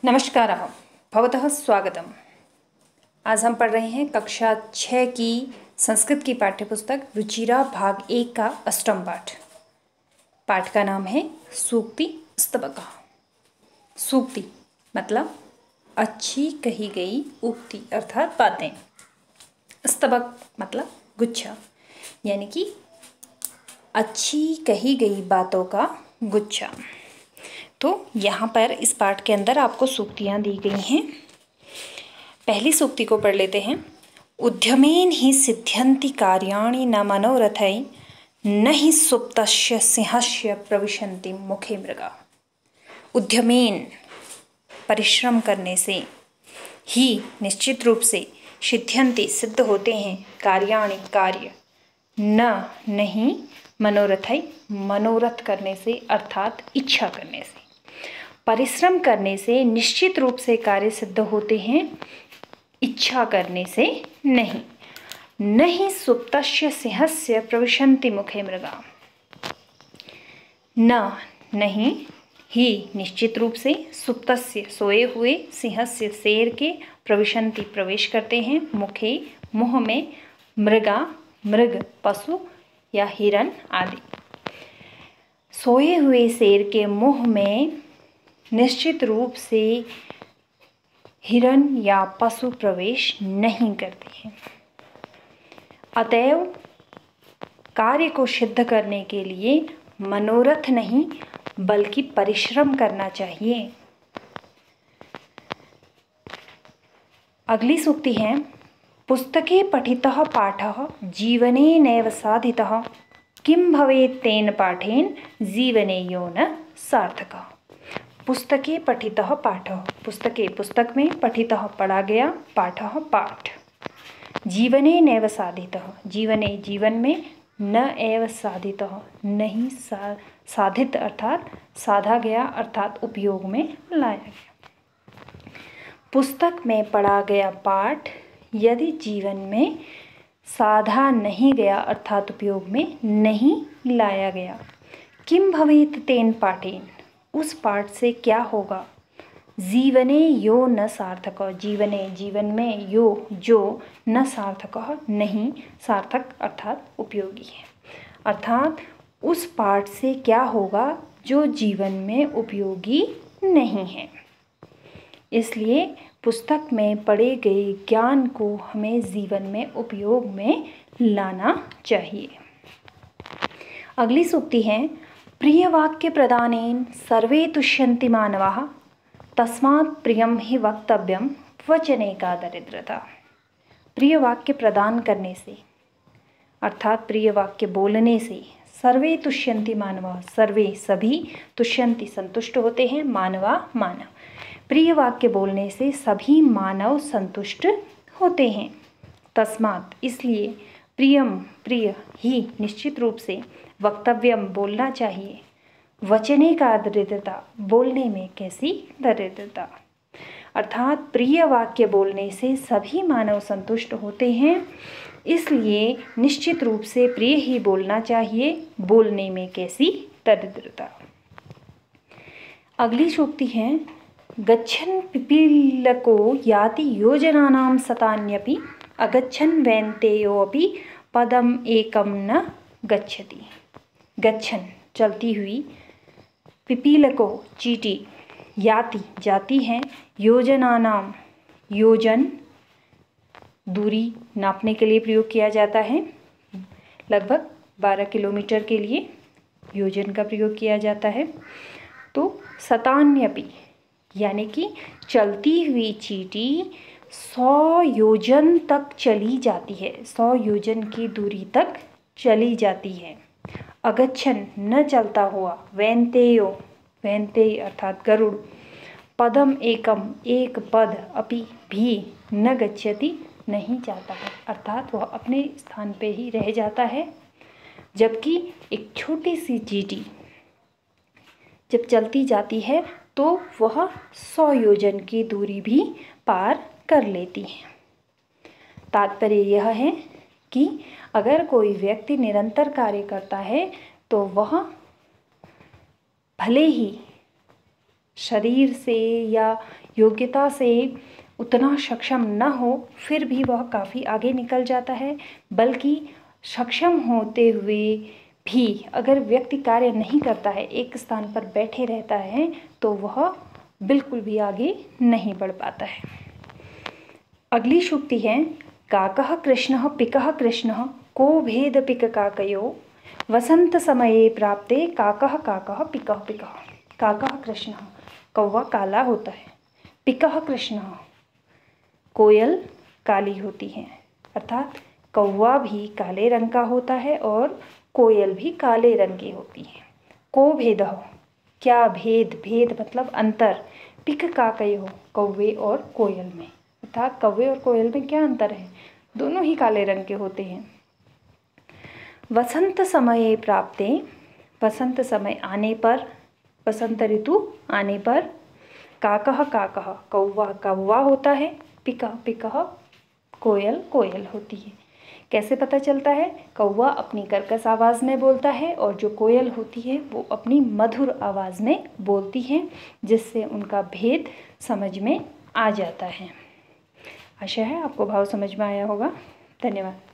नमस्कार भवतः स्वागतम। आज हम पढ़ रहे हैं कक्षा 6 की संस्कृत की पाठ्यपुस्तक रुचिरा भाग 1 का अष्टम पाठ। पाठ का नाम है सूक्ति स्तबक। सूक्ति मतलब अच्छी कही गई उक्ति अर्थात बातें। स्तबक मतलब गुच्छा, यानी कि अच्छी कही गई बातों का गुच्छा। तो यहाँ पर इस पाठ के अंदर आपको सूक्तियाँ दी गई हैं। पहली सूक्ति को पढ़ लेते हैं। उद्यमेन ही सिद्ध्यन्ति कार्याणि न मनोरथै न ही सुप्तस्य सिंहस्य प्रविशन्ति मुखे मृगा। उद्यमेन परिश्रम करने से ही निश्चित रूप से सिद्ध्यन्ति सिद्ध होते हैं कार्याणि कार्य न नहीं मनोरथै मनोरथ करने से अर्थात इच्छा करने से। परिश्रम करने से निश्चित रूप से कार्य सिद्ध होते हैं, इच्छा करने से नहीं। नहीं सुप्तस्य सिंहस्य प्रविशन्ति मुखे मृगा। न नहीं ही निश्चित रूप से सुप्तस्य सोए हुए सिंहस्य शेर के प्रविशन्ति प्रवेश करते हैं मुखे मुँह में मृगा मृग पशु या हिरण आदि। सोए हुए शेर के मुंह में निश्चित रूप से हिरण या पशु प्रवेश नहीं करते हैं। अतएव कार्य को सिद्ध करने के लिए मनोरथ नहीं बल्कि परिश्रम करना चाहिए। अगली सूक्ति है। पुस्तके पठितः पाठः जीवने नैव साधितः किं भवेत् तेन पाठेन जीवने यो न सार्थकः। पुस्तके पठितः पाठः, पुस्तके पुस्तक में, पठितः पढ़ा गया, पाठः पाठ। जीवने नैव साधितः जीवने जीवन में, न एव साधितः नहीं साधित अर्थात साधा गया अर्थात उपयोग में लाया गया। पुस्तक में पढ़ा गया पाठ यदि जीवन में साधा नहीं गया अर्थात उपयोग में नहीं लाया गया। किम भवेत् तेन पाठेन उस पाठ से क्या होगा। जीवने यो न सार्थक जीवने जीवन में, यो जो, न सार्थक नहीं सार्थक अर्थात उपयोगी है। अर्थात उस पाठ से क्या होगा जो जीवन में उपयोगी नहीं है। इसलिए पुस्तक में पढ़े गए ज्ञान को हमें जीवन में उपयोग में लाना चाहिए। अगली सूक्ति है। प्रिय वाक्य प्रदानेन सर्वे तुष्यन्ति मानवाः तस्मात् प्रियम ही वक्तव्यम वचने का दरिद्रता। प्रिय वाक्य प्रदान करने से अर्थात प्रिय वाक्य बोलने से सर्वे तुष्यन्ति मानवाः सर्वे सभी तुष्यन्ति संतुष्ट होते हैं, मानवा मानव। प्रिय वाक्य बोलने से सभी मानव संतुष्ट होते हैं। तस्मात् इसलिए प्रियम प्रिय ही निश्चित रूप से वक्तव्यम बोलना चाहिए। वचने का दरिद्रता बोलने में कैसी दरिद्रता। अर्थात प्रिय वाक्य बोलने से सभी मानव संतुष्ट होते हैं, इसलिए निश्चित रूप से प्रिय ही बोलना चाहिए, बोलने में कैसी दरिद्रता। अगली सूक्ति है। गच्छन् पिपीलको याति योजनानां शतान्यपि अगच्छन् वैन्तेयोऽपि पदम एकम न गच्छति। गच्छन् चलती हुई, पिपीलको चींटी, याति जाती है, योजनानाम योजन दूरी नापने के लिए प्रयोग किया जाता है। लगभग 12 किलोमीटर के लिए योजन का प्रयोग किया जाता है। तो शतान्यपि यानी कि चलती हुई चींटी 100 योजन तक चली जाती है, 100 योजन की दूरी तक चली जाती है। अगच्छन न चलता हुआ, वैन्तेयो वैन्तेय अर्थात गरुड़, पदम एकम एक पद, अपि भी न गच्छति नहीं जाता है अर्थात वह अपने स्थान पे ही रह जाता है। जबकि एक छोटी सी चींटी जब चलती जाती है तो वह 100 योजन की दूरी भी पार कर लेती है। तात्पर्य यह है कि अगर कोई व्यक्ति निरंतर कार्य करता है तो वह भले ही शरीर से या योग्यता से उतना सक्षम न हो, फिर भी वह काफ़ी आगे निकल जाता है। बल्कि सक्षम होते हुए भी अगर व्यक्ति कार्य नहीं करता है, एक स्थान पर बैठे रहता है, तो वह बिल्कुल भी आगे नहीं बढ़ पाता है। अगली सूक्ति है, काकः कृष्णः पिकः कृष्णः को भेद पिक काकयो वसंत समये प्राप्ते काकः काकः पिकः पिकः। काकः कृष्णः, कौवा काला होता है। पिकः कृष्णः, कोयल काली होती है। अर्थात कौवा भी काले रंग का होता है और कोयल भी काले रंग की होती है। को भेदः, क्या भेद, भेद मतलब अंतर। पिक काकयो, कौवे और कोयल में, अर्थात कौवे और कोयल में क्या अंतर है, दोनों ही काले रंग के होते हैं। वसंत समये प्राप्ते, वसंत समय आने पर, वसंत ऋतु आने पर, काकः काकः, कौवा कौवा होता है, पिकः पिकः, कोयल कोयल होती है। कैसे पता चलता है? कौवा अपनी कर्कश आवाज़ में बोलता है और जो कोयल होती है वो अपनी मधुर आवाज़ में बोलती है, जिससे उनका भेद समझ में आ जाता है। आशा है आपको भाव समझ में आया होगा। धन्यवाद।